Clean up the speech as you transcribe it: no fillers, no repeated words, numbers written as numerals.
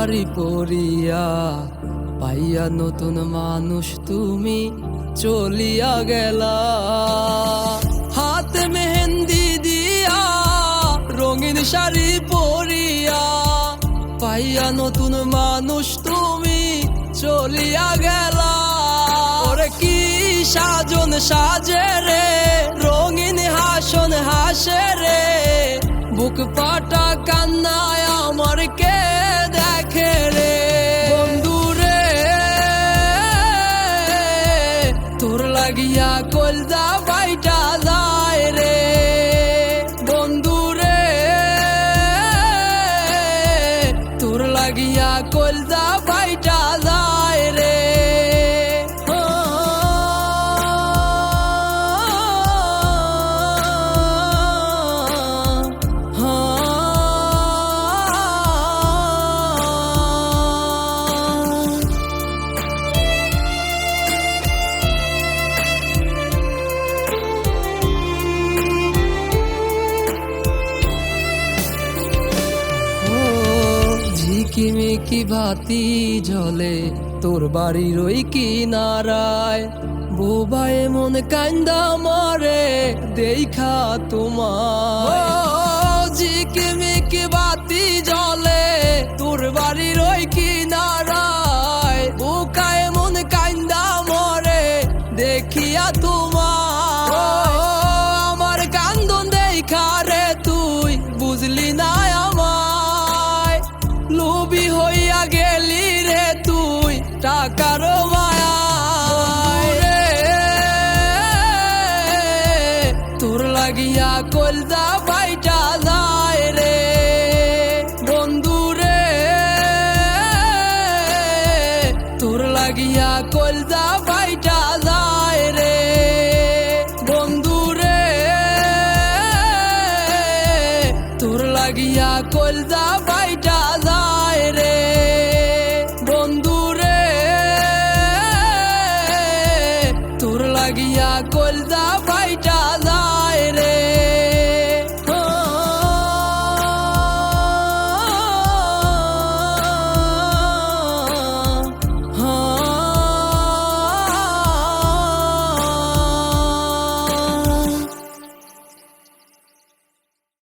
শাড়ি পরিয়া পাইয়া নতুন মানুষ তুমি চলিয়া গেলা। হাতে মেহেন্দি দিয়া রঙিন শাড়ি পরিয়া পাইয়া নতুন মানুষ তুমি চলিয়া গেলা। ওরে কি সাজন সাজে রে, রঙিন হাসন হাসে রে, বুক পাটা কান্নায় আমার কে দেখে রে। বন্ধু রে তোর লাগিয়া কলজা বাইটা যায় রে। বন্ধু রে তোর লাগিয়া কলজা বাইটা যায় রে। ঝিকিমিকি বাতি জ্বলে তোর বাড়ির ওই কিনারায়, বোবায় মন কান্দা মারে দেখা তোমার। ঝিকিমিকি বাতি জ্বলে তোর বাড়ির ওই কিনারায়, বোকায় মন কান্দা মরে দেখিয়া তোমার। আমার কান্দন দেখা রে তুই বুঝলি না আমায়, লোভী হইয়া গেলি রে তুই টাকার মায়ায় রে। তোর লাগিয়া কলজা বাইটা যায় রে। বন্ধু রে তোর লাগিয়া কলজা বাইটা যায় রে। বন্ধু রে তোর লাগিয়া কলজা বাইটা যায় রে। বন্ধু রে তোর লাগিয়া কলজা বাইটা